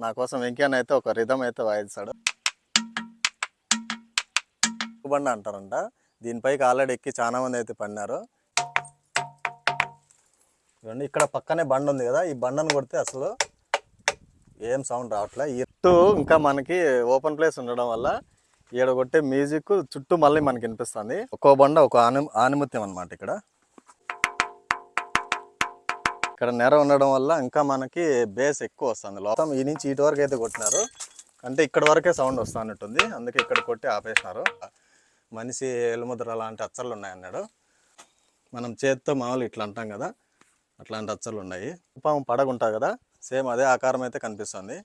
నా కోసం వెంకయ్య అయితే ఒక రిధం అయితే వాయిస్తాడు. బండ అంటారంట. దీనిపైకి ఆల్రెడీ ఎక్కి చాలా మంది అయితే పడినారు. చూడండి ఇక్కడ పక్కనే బండ ఉంది కదా, ఈ బండను కొడితే అసలు ఏం సౌండ్ రావట్లే. ఇటు ఇంకా మనకి ఓపెన్ ప్లేస్ ఉండడం వల్ల ఈడ కొట్టే మ్యూజిక్ చుట్టూ మళ్ళీ మనకి వినిపిస్తుంది. ఒక్కో బండ ఒక ఆనిముత్యం అనమాట. ఇక్కడ నెర ఉండడం వల్ల ఇంకా మనకి బేస్ ఎక్కువ వస్తుంది. లోపల ఈ నుంచి ఇటు వరకు అయితే కొట్టినారు, అంటే ఇక్కడ వరకే సౌండ్ వస్తున్నట్టుంది. అందుకే ఇక్కడ కొట్టి ఆపేసినారు. మనిషి ఎలుముద్ర లాంటి అచ్చర్లు ఉన్నాయన్నాడు. మనం చేతితో మామూలు ఇట్లా అంటాం కదా, అట్లాంటి అచ్చర్లు ఉన్నాయి. పాము పడగుంటా కదా, సేమ్ అదే ఆకారం అయితే కనిపిస్తుంది.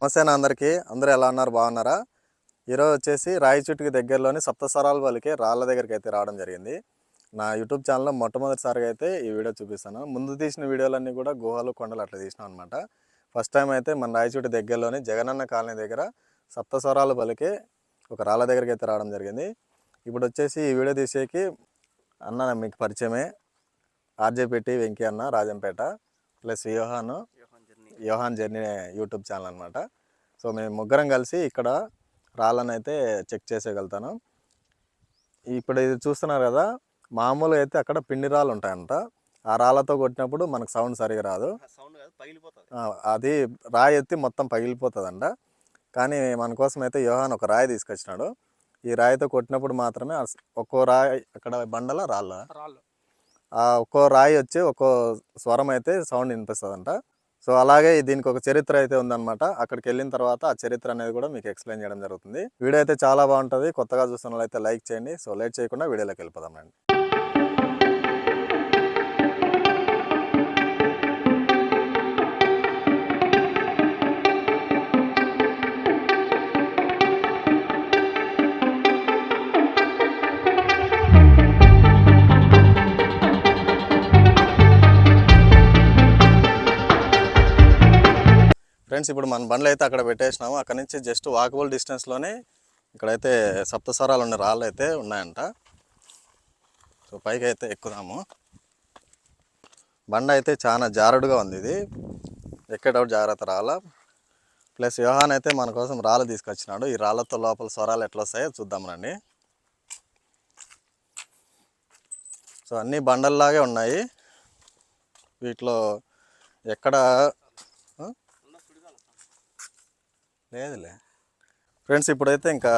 నమస్తే అందరికీ, అందరూ ఎలా ఉన్నారు, బాగున్నారా? ఈరోజు వచ్చేసి రాయచుట్టుకి దగ్గరలోని సప్తస్వరాల పలికే రాళ్ళ దగ్గరికి అయితే రావడం జరిగింది. నా యూట్యూబ్ ఛానల్లో మొట్టమొదటిసారిగా అయితే ఈ వీడియో చూపిస్తాను. ముందు తీసిన వీడియోలన్నీ కూడా గుహలు, కొండలు అట్లా తీసినాం అనమాట. ఫస్ట్ టైం అయితే మన రాయచుట్టు దగ్గరలోని జగనన్న కాలనీ దగ్గర సప్తస్వరాలు పలికే ఒక రాళ్ళ దగ్గరికి అయితే రావడం జరిగింది. ఇప్పుడు వచ్చేసి ఈ వీడియో తీసేకి అన్న మీకు పరిచయమే, ఆర్జేపెట్టి వెంకయ్య అన్న, రాజంపేట, ప్లస్ యోహాన్ జర్నీ యూట్యూబ్ ఛానల్ అనమాట. సో మేము ముగ్గురం కలిసి ఇక్కడ రాళ్ళను అయితే చెక్ చేసేయగలుగుతాను. ఇప్పుడు ఇది చూస్తున్నారు కదా, మామూలుగా అయితే అక్కడ పిండి రాళ్ళు ఉంటాయంట. ఆ రాళ్ళతో కొట్టినప్పుడు మనకు సౌండ్ సరిగా రాదు, అది రాయి ఎత్తి మొత్తం పగిలిపోతుందంట. కానీ మన కోసం అయితే యోహాన్ ఒక రాయి తీసుకొచ్చినాడు. ఈ రాయితో కొట్టినప్పుడు మాత్రమే ఒక్కో రాయి అక్కడ బండల రాళ్ళు ఒక్కో రాయి వచ్చి ఒక్కో స్వరం అయితే సౌండ్ వినిపిస్తుందంట. సో అలాగే దీనికి ఒక చరిత్ర అయితే ఉందన్నమాట. అక్కడికి వెళ్ళిన తర్వాత ఆ చరిత్ర అనేది కూడా మీకు ఎక్స్ప్లెయిన్ చేయడం జరుగుతుంది. వీడియో అయితే చాలా బాగుంటుంది. కొత్తగా చూస్తున్న వాళ్ళైతే లైక్ చేయండి. సో లేట్ చేయకుండా వీడియోలోకి వెళ్ళిపోదాం అండి. ఫ్రెండ్స్, ఇప్పుడు మన బండ్లు అయితే అక్కడ పెట్టేసినాము. అక్కడ నుంచి జస్ట్ వాకబుల్ డిస్టెన్స్లోనే ఇక్కడైతే సప్తస్వరాలు ఉన్న రాళ్ళు అయితే ఉన్నాయంట. సో పైకి అయితే ఎక్కుదాము. బండ అయితే చాలా జారుడుగా ఉంది, ఇది ఎక్కేటప్పుడు జాగ్రత్త రాళ్ళ. ప్లస్ యోహాన్ అయితే మన కోసం రాళ్ళు తీసుకొచ్చినాడు. ఈ రాళ్ళతో లోపల స్వరాలు ఎట్లా వస్తాయో చూద్దాం రండి. సో అన్నీ బండల్లాగే ఉన్నాయి. వీటిలో ఎక్కడ లేదులే ఫ్రెండ్స్. ఇప్పుడైతే ఇంకా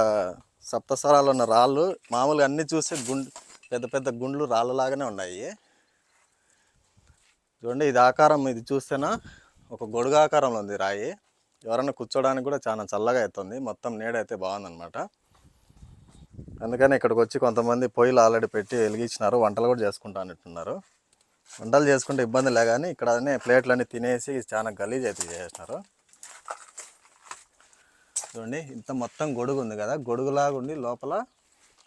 సప్తస్వరాలు ఉన్న రాళ్ళు మామూలుగా అన్నీ చూస్తే పెద్ద పెద్ద గుండ్లు రాళ్ళలాగానే ఉన్నాయి. చూడండి, ఇది ఆకారం, ఇది చూస్తేనా ఒక గొడుగు ఆకారంలో ఉంది రాయి. ఎవరన్నా కూర్చోడానికి కూడా చాలా చల్లగా అవుతుంది. మొత్తం నీడైతే బాగుందన్నమాట. అందుకని ఇక్కడికి వచ్చి కొంతమంది పొయ్యిలు ఆల్రెడీ పెట్టి వెలిగించినారు. వంటలు కూడా చేసుకుంటా అన్నట్టున్నారు. వంటలు చేసుకుంటే ఇబ్బంది లే, కానీ ఇక్కడ ప్లేట్లన్నీ తినేసి చాలా గలీజ్ అయితే చేసినారు. చూడండి, ఇంత మొత్తం గొడుగు ఉంది కదా, గొడుగులాగా ఉండి లోపల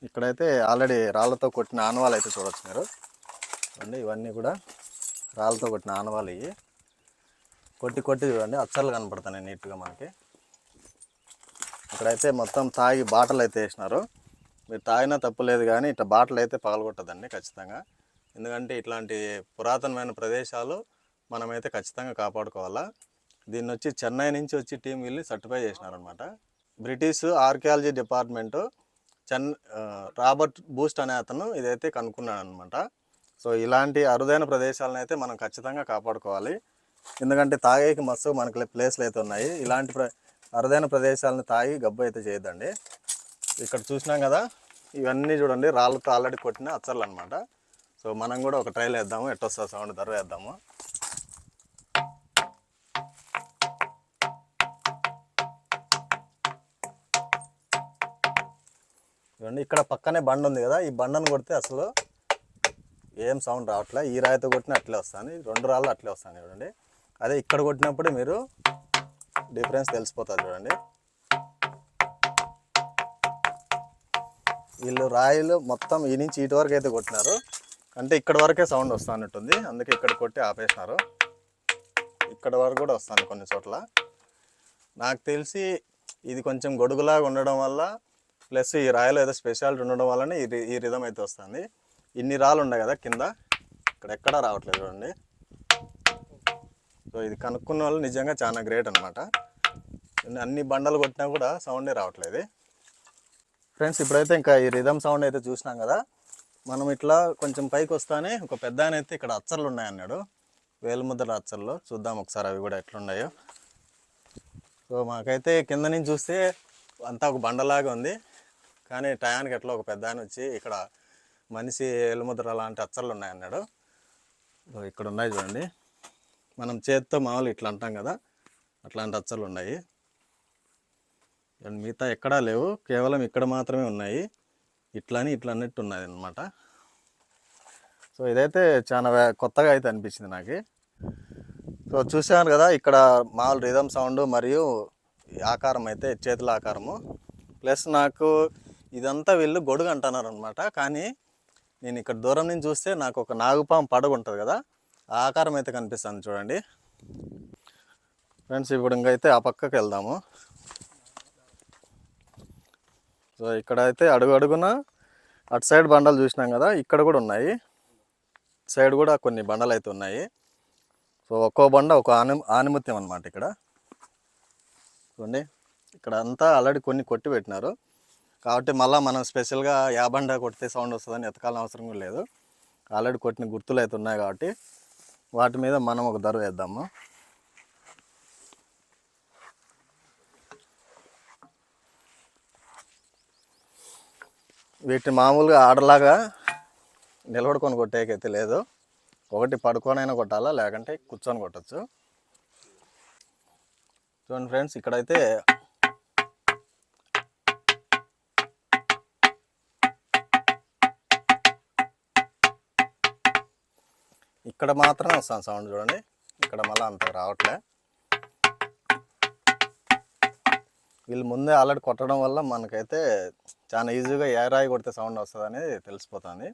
ఇక్కడైతే ఆల్రెడీ రాళ్ళతో కొట్టిన ఆనవాళ్ళు అయితే చూడవచ్చు మీరు. చూడండి, ఇవన్నీ కూడా రాళ్ళతో కొట్టిన ఆనవాళ్ళు. ఇవి కొట్టి చూడండి, అచ్చర్లు కనపడుతున్నాయి నీట్గా మనకి. ఇక్కడైతే మొత్తం తాగి బాటలు అయితే వేసినారు. మీరు తాగినా తప్పులేదు, కానీ ఇట్లా బాటలు అయితే పగలగొట్టదండి ఖచ్చితంగా. ఎందుకంటే ఇట్లాంటి పురాతనమైన ప్రదేశాలు మనమైతే ఖచ్చితంగా కాపాడుకోవాలా. దీన్ని వచ్చి చెన్నై నుంచి వచ్చి టీం వెళ్ళి సర్టిఫై చేసినారనమాట. బ్రిటిష్ ఆర్కియాలజీ డిపార్ట్మెంటు రాబర్ట్ బూస్ట్ అనే అతను ఇదైతే కనుక్కున్నాడు అనమాట. సో ఇలాంటి అరుదైన ప్రదేశాలను అయితే మనం ఖచ్చితంగా కాపాడుకోవాలి. ఎందుకంటే తాగేకి మస్తు మనకి ప్లేస్లు అయితే ఉన్నాయి. ఇలాంటి అరుదైన ప్రదేశాలను తాగి గబ్బు అయితే చేయొద్దండి. ఇక్కడ చూసినాం కదా, ఇవన్నీ చూడండి రాళ్ళతో ఆల్రెడీ కొట్టిన అచ్చర్లు అనమాట. సో మనం కూడా ఒక ట్రైల్ వేద్దాము, ఎట్టొస్తా సౌండ్ ధర వేద్దాము. చూడండి, ఇక్కడ పక్కనే బండ ఉంది కదా, ఈ బండను కొడితే అసలు ఏం సౌండ్ రావట్లే. ఈ రాయితో కొట్టిన అట్లే వస్తుంది, రెండు రాళ్ళు అట్లే వస్తాయి చూడండి. అదే ఇక్కడ కొట్టినప్పుడు మీరు డిఫరెన్స్ తెలిసిపోతుంది చూడండి. వీళ్ళు రాయిలు మొత్తం ఈ నుంచి ఇటు వరకు అయితే కొట్టినారు, అంటే ఇక్కడ వరకే సౌండ్ వస్తున్నట్టుంది. అందుకే ఇక్కడ కొట్టి ఆపేసినారు. ఇక్కడ వరకు కూడా వస్తుంది కొన్ని చోట్ల. నాకు తెలిసి ఇది కొంచెం గొడుగులాగా ఉండడం వల్ల ప్లస్ ఈ రాయిలో ఏదో స్పెషాలిటీ ఉండడం వల్లనే ఈ రిధం అయితే వస్తుంది. ఇన్ని రాళ్ళు ఉన్నాయి కదా కింద, ఇక్కడ ఎక్కడా రావట్లేదు చూడండి. సో ఇది కనుక్కున్న వాళ్ళు నిజంగా చాలా గ్రేట్ అనమాట. అన్ని బండలు కొట్టినా కూడా సౌండే రావట్లేదు. ఫ్రెండ్స్ ఇప్పుడైతే ఇంకా ఈ రిధమ్ సౌండ్ అయితే చూసినాం కదా, మనం ఇట్లా కొంచెం పైకి వస్తానే ఒక పెద్ద ఆయన అయితే ఇక్కడ అచ్చర్లు ఉన్నాయన్నాడు, వేలుముద్ర అచ్చర్లు. చూద్దాం ఒకసారి అవి కూడా ఎట్లున్నాయో. సో మాకైతే కింద నుంచి చూస్తే అంతా ఒక బండలాగా ఉంది, కానీ టయానికి ఎట్లా ఒక పెద్ద ఆయన వచ్చి ఇక్కడ మనిషి వేలుముద్ర అలాంటి అచ్చర్లు ఉన్నాయన్నాడు. సో ఇక్కడ ఉన్నాయి చూడండి, మనం చేతితో మామూలు ఇట్లా అంటాం కదా, అట్లాంటి అచ్చర్లు ఉన్నాయి. మిగతా ఎక్కడా లేవు, కేవలం ఇక్కడ మాత్రమే ఉన్నాయి. ఇట్లా అన్నట్టు ఉన్నది అనమాట. సో ఇదైతే చాలా కొత్తగా అయితే అనిపించింది నాకు. సో చూసాను కదా, ఇక్కడ మామూలు రిధమ్ సౌండ్ మరియు ఆకారం అయితే చేతుల ఆకారము, ప్లస్ నాకు ఇదంతా వీళ్ళు గొడుగు అంటున్నారు అనమాట. కానీ నేను ఇక్కడ దూరం నుంచి చూస్తే నాకు ఒక నాగుపాము పడగ ఉంటుంది కదా, ఆ ఆకారం అయితే కనిపిస్తుంది చూడండి. ఫ్రెండ్స్ ఇప్పుడు ఇంకైతే ఆ పక్కకి వెళ్దాము. సో ఇక్కడ అయితే అడుగున అటు సైడ్ బండలు చూసినాం కదా, ఇక్కడ కూడా ఉన్నాయి, సైడ్ కూడా కొన్ని బండలు అయితే ఉన్నాయి. సో ఒక్కో బండ ఒక ఆనిముత్యం అనమాట. ఇక్కడ చూడండి, ఇక్కడ అంతా ఆల్రెడీ కొన్ని కొట్టి పెట్టినారు కాబట్టి మళ్ళీ మనం స్పెషల్గా బండ కొడితే సౌండ్ వస్తుందని ఎతకాలని అవసరం కూడా లేదు. ఆల్రెడీ కొట్టిన గుర్తులు అయితే ఉన్నాయి కాబట్టి వాటి మీద మనం ఒక దరువు వేద్దాము. వీటిని మామూలుగా ఆడలాగా నిలబడుకొని కొట్టేకైతే లేదు, ఒకటి పడుకొనైనా కొట్టాలా, లేకంటే కూర్చొని కొట్టచ్చు. చూడండి ఫ్రెండ్స్, ఇక్కడైతే ఇక్కడ మాత్రమే వస్తుంది సౌండ్ చూడండి, ఇక్కడ మళ్ళీ అంత రావట్లే. వీళ్ళు ముందే ఆల్రెడీ కొట్టడం వల్ల మనకైతే చాలా ఈజీగా ఏ రాయి కొడితే సౌండ్ వస్తుంది అనేది తెలిసిపోతుంది.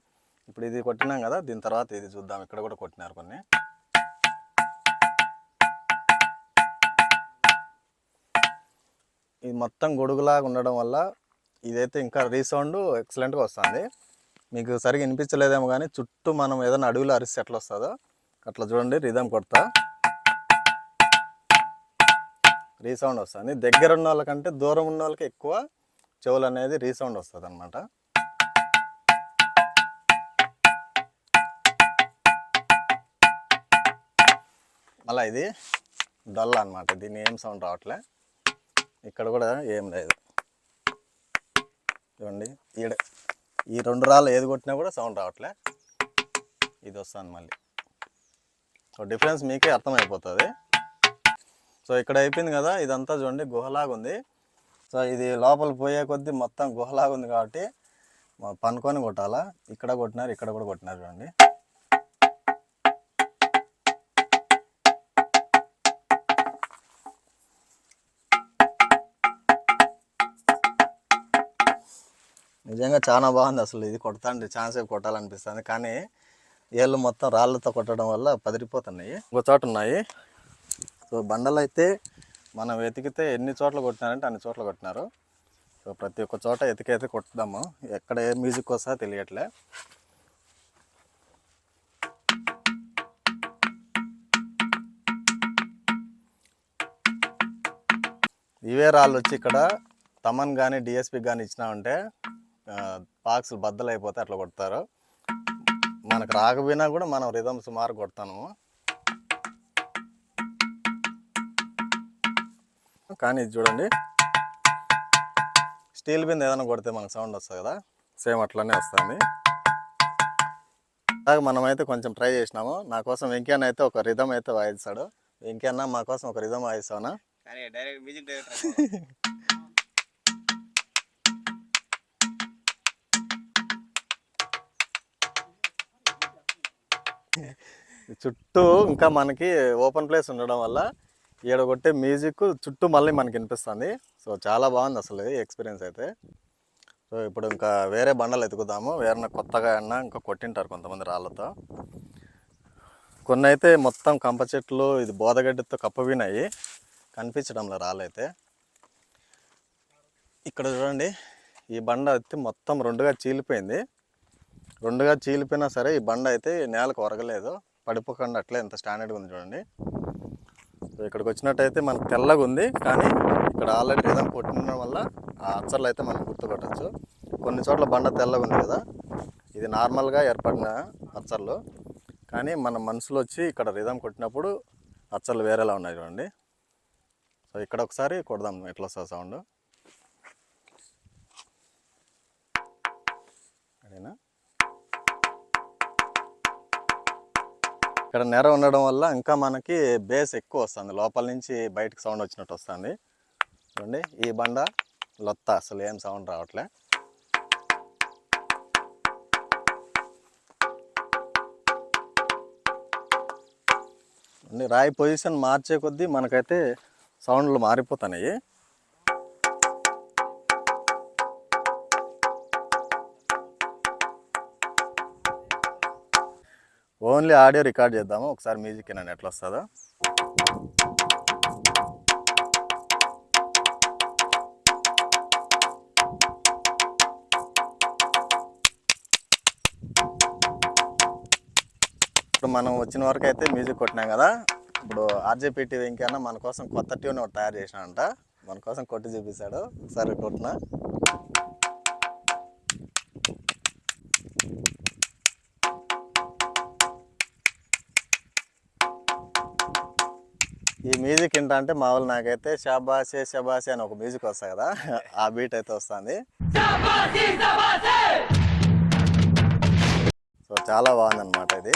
ఇప్పుడు ఇది కొట్టినాం కదా, దీని తర్వాత ఇది చూద్దాం. ఇక్కడ కూడా కొట్టినారు కొన్ని. ఇది మొత్తం గొడుగులాగా ఉండడం వల్ల ఇదైతే ఇంకా రీసౌండ్ ఎక్సలెంట్గా వస్తుంది. మీకు సరిగా వినిపించలేదేమో కానీ చుట్టూ మనం ఏదైనా అడవిలో అరిస్తే ఎట్లా వస్తుందో అట్లా చూడండి, రిధమ్ కొడతా రీసౌండ్ వస్తుంది. దగ్గర ఉన్న వాళ్ళకంటే దూరం ఉన్న వాళ్ళకి ఎక్కువ చెవులు అనేది రీసౌండ్ వస్తుంది అనమాట. మళ్ళీ ఇది డల్ అనమాట, దీన్ని ఏం సౌండ్ రావట్లే. ఇక్కడ కూడా ఏం లేదు చూడండి, ఈ రెండు రాళ్ళు ఏది కొట్టినా కూడా సౌండ్ రావట్లే, ఇది వస్తుంది మళ్ళీ. సో డిఫరెన్స్ మీకే అర్థమైపోతుంది. సో ఇక్కడ అయిపోయింది కదా, ఇదంతా చూడండి గుహలాగా ఉంది. సో ఇది లోపల పోయే కొద్దీ మొత్తం గుహలాగా ఉంది కాబట్టి పనుకొని కొట్టాలా. ఇక్కడ కొట్టినారు, ఇక్కడ కూడా కొట్టినారు చూడండి. నిజంగా చాలా బాగుంది అసలు. ఇది కొడతాండి ఛాన్స్ కొట్టాలనిపిస్తుంది, కానీ ఏళ్ళు మొత్తం రాళ్ళతో కొట్టడం వల్ల పదిరిపోతున్నాయి. ఇంకో చోట ఉన్నాయి. సో బండలు అయితే మనం వెతికితే ఎన్ని చోట్ల కొట్టినారంటే అన్ని చోట్ల కొట్టినారు. సో ప్రతి ఒక్క చోట ఎతికైతే కొట్టుదాము, ఎక్కడ ఏ మ్యూజిక్ వస్తా తెలియట్లే. ఇవే రాళ్ళు వచ్చి ఇక్కడ తమన్ కానీ డిఎస్పి కానీ ఇచ్చినామంటే బాక్సులు బద్దలు అయిపోతే అట్లా కొడతారు. మనకు రాకపోయినా కూడా మనం రిధమ్ సుమారు కొడతాము. కానీ ఇది చూడండి, స్టీల్ బిందె ఏదైనా కొడితే మనకు సౌండ్ వస్తుంది కదా, సేమ్ అట్లనే వస్తుంది. అలాగే మనమైతే కొంచెం ట్రై చేసినాము. నా కోసం వెంకయ్య అయితే ఒక రిధమ్ అయితే వాయిస్తాడు. వెంకయ్య మా కోసం ఒక రిధమ్ వాయిస్తావునా? చుట్టూ ఇంకా మనకి ఓపెన్ ప్లేస్ ఉండడం వల్ల ఈడ కొట్టే మ్యూజిక్ చుట్టూ మళ్ళీ మనకి వినిపిస్తుంది. సో చాలా బాగుంది అసలు ఈ ఎక్స్పీరియన్స్ అయితే. సో ఇప్పుడు ఇంకా వేరే బండలు ఎతుకుదాము. వేరే కొత్తగా అన్నా ఇంకా కొట్టింటారు కొంతమంది రాళ్ళతో. కొన్ని అయితే మొత్తం కంప చెట్లు ఇది బోదగడ్డితో కప్పవినాయి, కనిపించడంలో రాళ్ళైతే. ఇక్కడ చూడండి, ఈ బండ అయితే మొత్తం రెండుగా చీలిపోయింది. రెండుగా చీలిపోయినా సరే ఈ బండ అయితే నేలకు ఒరగలేదు, పడిపోకుండా అట్లే ఎంత స్టాండర్డ్గా ఉంది చూడండి. సో ఇక్కడికి వచ్చినట్టయితే మనకు తెల్లగా ఉంది, కానీ ఇక్కడ ఆల్రెడీ రిధం కొట్టడం వల్ల ఆ అచ్చర్లు అయితే మనం గుర్తుపట్టచ్చు. కొన్ని చోట్ల బండ తెల్లగా ఉంది కదా, ఇది నార్మల్గా ఏర్పడిన అచ్చర్లు, కానీ మన మనసులో వచ్చి ఇక్కడ రిధం కొట్టినప్పుడు అచ్చర్లు వేరేలా ఉన్నాయి చూడండి. సో ఇక్కడ ఒకసారి కొడదాం ఎట్లా వస్తుంది సౌండ్. అదేనా, ఇక్కడ నెర ఉండడం వల్ల ఇంకా మనకి బేస్ ఎక్కువ వస్తుంది, లోపల నుంచి బయటకు సౌండ్ వచ్చినట్టు వస్తుంది చూడండి. ఈ బండ లొత్త అసలు ఏం సౌండ్ రావట్లే. రాయి పొజిషన్ మార్చే కొద్దీ మనకైతే సౌండ్లు మారిపోతున్నాయి. ఓన్లీ ఆడియో రికార్డ్ చేద్దాము ఒకసారి, మ్యూజిక్ ఏనా ఎట్లా వస్తుందో. ఇప్పుడు మనం వచ్చిన వరకు అయితే మ్యూజిక్ కొట్టినాం కదా, ఇప్పుడు ఆర్జేపీటీ వెంకన్న మన కోసం కొత్త ట్యూన్ ఒకటి తయారు చేసినాడంట, మన కోసం కొట్టి చూపిస్తాడు. ఒకసారి కొట్టిన ఈ మ్యూజిక్ ఏంటంటే అంటే మామూలు నాకైతే షాబాసే షబాసే అని ఒక మ్యూజిక్ వస్తుంది కదా, ఆ బీట్ అయితే వస్తుంది. సో చాలా బాగుందన్నమాట ఇది.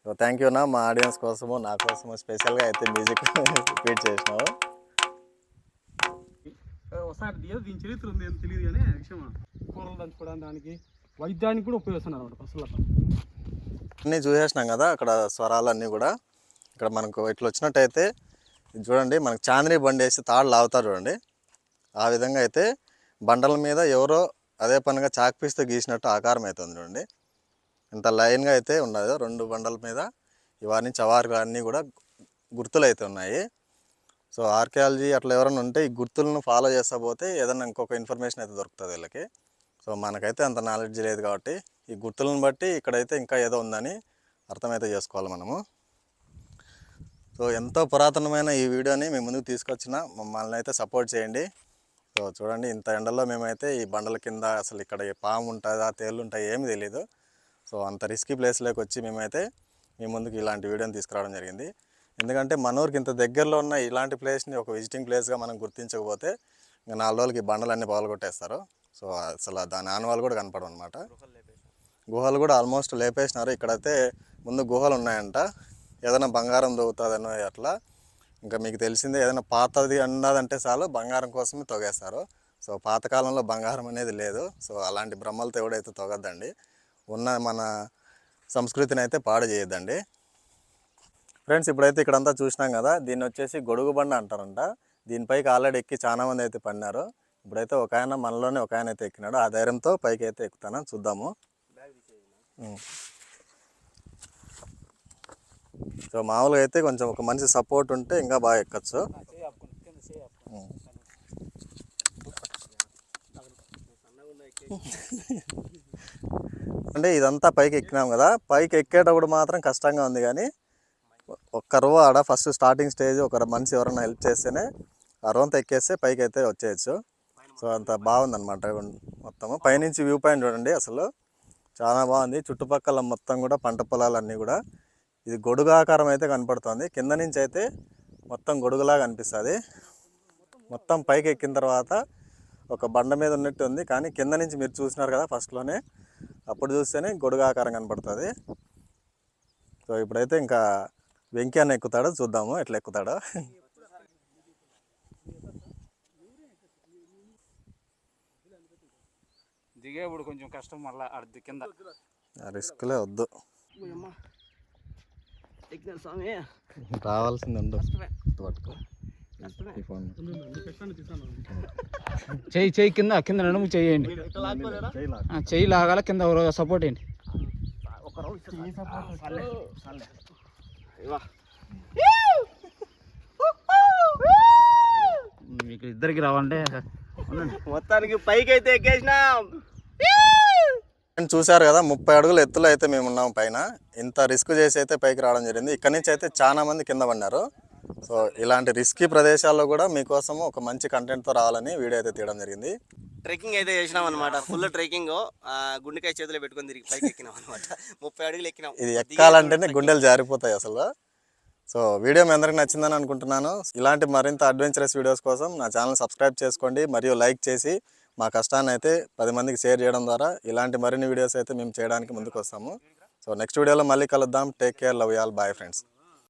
సో థ్యాంక్ యూ నా, మా ఆడియన్స్ కోసము నా కోసము స్పెషల్గా అయితే మ్యూజిక్ రిపీట్ చేసినావు. ఒకసారి దీని చరిత్ర ఉంది ఏం తెలియదు కానీ విషయం కూరలు దంచుకోవడానికి దానికి వైద్యానికి కూడా ఉపయోగిస్తున్నారు అన్నమాట పశువులకు. అన్నీ చూసేసినాం కదా అక్కడ స్వరాలన్నీ కూడా. ఇక్కడ మనకు ఇట్లా వచ్చినట్టయితే చూడండి, మనకు చాందిని బండి వేసి తాడు లాగుతారు చూడండి, ఆ విధంగా అయితే బండల మీద ఎవరో అదే పనిగా చాక్ పీస్తో గీసినట్టు ఆకారం అవుతుంది చూడండి. ఇంత లైన్గా అయితే ఉన్నది రెండు బండల మీద. ఇవన్నీ చవారులు అన్నీ కూడా గుర్తులు అయితే ఉన్నాయి. సో ఆర్కియాలజీ అట్లా ఎవరైనా ఉంటే ఈ గుర్తులను ఫాలో చేస్తా పోతే ఏదైనా ఇంకొక ఇన్ఫర్మేషన్ అయితే దొరుకుతుంది వీళ్ళకి. సో మనకైతే అంత నాలెడ్జ్ లేదు కాబట్టి ఈ గుర్తులను బట్టి ఇక్కడైతే ఇంకా ఏదో ఉందని అర్థమైతే చేసుకోవాలి మనము. సో ఎంతో పురాతనమైన ఈ వీడియోని మీ ముందుకు తీసుకొచ్చిన మమ్మల్ని అయితే సపోర్ట్ చేయండి. సో చూడండి, ఇంత ఎండలో మేమైతే ఈ బండల కింద అసలు ఇక్కడ పాము ఉంటుందా తేళ్ళు ఉంటాయి ఏమీ తెలియదు. సో అంత రిస్కీ ప్లేస్లోకి వచ్చి మేమైతే మీ ముందుకు ఇలాంటి వీడియోని తీసుకురావడం జరిగింది. ఎందుకంటే మన ఊరికి ఇంత దగ్గరలో ఉన్న ఇలాంటి ప్లేస్ని ఒక విజిటింగ్ ప్లేస్గా మనం గుర్తించకపోతే ఇంకా 4 రోజులకి ఈ బండలన్నీ పగలగొట్టేస్తారు. సో అసలు దాని ఆనవాళ్ళు కూడా కనపడవు అనమాట. గుహలు కూడా ఆల్మోస్ట్ లేపేసినారు. ఇక్కడైతే ముందు గుహలు ఉన్నాయంట, ఏదైనా బంగారం దొరుకుతుందనో అట్లా. ఇంకా మీకు తెలిసిందే, ఏదైనా పాతది అన్నదంటే చాలు బంగారం కోసమే తొగేస్తారు. సో పాతకాలంలో బంగారం అనేది లేదు. సో అలాంటి బ్రహ్మలతో ఎవడైతే తొగద్దండి, ఉన్న మన సంస్కృతిని అయితే పాడు చేయొద్దండి. ఫ్రెండ్స్, ఇప్పుడైతే ఇక్కడంతా చూసినాం కదా, దీన్ని వచ్చేసి గొడుగు బండ అంటారంట. దీనిపైకి ఆల్రెడీ ఎక్కి చాలా మంది అయితే పడినారు. ఇప్పుడైతే ఒక ఆయన మనలోనే ఒక ఆయన అయితే ఎక్కినాడు. ఆ ధైర్యంతో పైకి అయితే ఎక్కుతాను, చూద్దాము. సో మామూలుగా అయితే కొంచెం ఒక మనిషి సపోర్ట్ ఉంటే ఇంకా బాగా ఎక్కచ్చు. అంటే ఇదంతా పైకి ఎక్కినాం కదా, పైకి ఎక్కేటప్పుడు మాత్రం కష్టంగా ఉంది. కానీ ఒక్క రో ఆడ ఫస్ట్ స్టార్టింగ్ స్టేజ్ ఒక మనిషి ఎవరైనా హెల్ప్ చేస్తేనే ఆ రోంతా ఎక్కేస్తే పైకి అయితే వచ్చేయచ్చు. సో అంత బాగుందన్నమాట మొత్తము. పైనుంచి వ్యూ పాయింట్ చూడండి, అసలు చాలా బాగుంది. చుట్టుపక్కల మొత్తం కూడా పంట పొలాలన్నీ కూడా ఇది గొడుగాకారం అయితే కనపడుతుంది. కింద నుంచి అయితే మొత్తం గొడుగులాగా అనిపిస్తుంది. మొత్తం పైకి ఎక్కిన తర్వాత ఒక బండ మీద ఉన్నట్టు ఉంది, కానీ కింద నుంచి మీరు చూసినారు కదా ఫస్ట్లోనే, అప్పుడు చూస్తేనే గొడుగాకారం కనపడుతుంది. సో ఇప్పుడైతే ఇంకా వెంకీ అన్న ఎక్కుతాడో చూద్దాము ఎట్లా ఎక్కుతాడో. దిగేప్పుడు కొంచెం కష్టం, మళ్ళీ అర్ధ కింద రిస్క్లే వద్దు, రావాల్సింది ఉండదు. చెయ్యి కింద కింద నడుము చెయ్యండి, చెయ్యి లాగాల కింద సపోర్ట్ అయ్యండి. మీకు ఇద్దరికి రావాలంటే మొత్తానికి పైకి అయితే ఎక్కేసినాం. అండ్ చూశారు కదా 30 అడుగుల ఎత్తులో అయితే మేము ఉన్నాం పైన. ఇంత రిస్క్ చేసి అయితే పైకి రావడం జరిగింది. ఇక్కడ నుంచి అయితే చాలా మంది కింద పడినారు. సో ఇలాంటి రిస్కీ ప్రదేశాల్లో కూడా మీకోసం ఒక మంచి కంటెంట్తో రావాలని వీడియో అయితే తీయడం జరిగింది. ట్రెక్కింగ్ అయితే చేసినాం అనమాట. Full trekking. గుండెకాయ చేతిలో పెట్టుకొని తిరిగి పైకి ఎక్కినాం అనమాట. 30 అడుగులు ఎక్కినాం. ఇది ఎక్కాలంటేనే గుండెలు జారిపోతాయి అసలు. సో వీడియో మీ అందరికి నచ్చిందని అనుకుంటున్నాను. ఇలాంటి మరింత అడ్వెంచరస్ వీడియోస్ కోసం నా ఛానల్ సబ్స్క్రైబ్ చేసుకోండి మరియు లైక్ చేసి మా కష్టాన్ని అయితే 10 మందికి షేర్ చేయడం ద్వారా ఇలాంటి మరిన్ని వీడియోస్ అయితే మేము చేయడానికి ముందుకు వస్తాము. సో నెక్స్ట్ వీడియోలో మళ్ళీ కలుద్దాం. Take care, love you all, bye friends.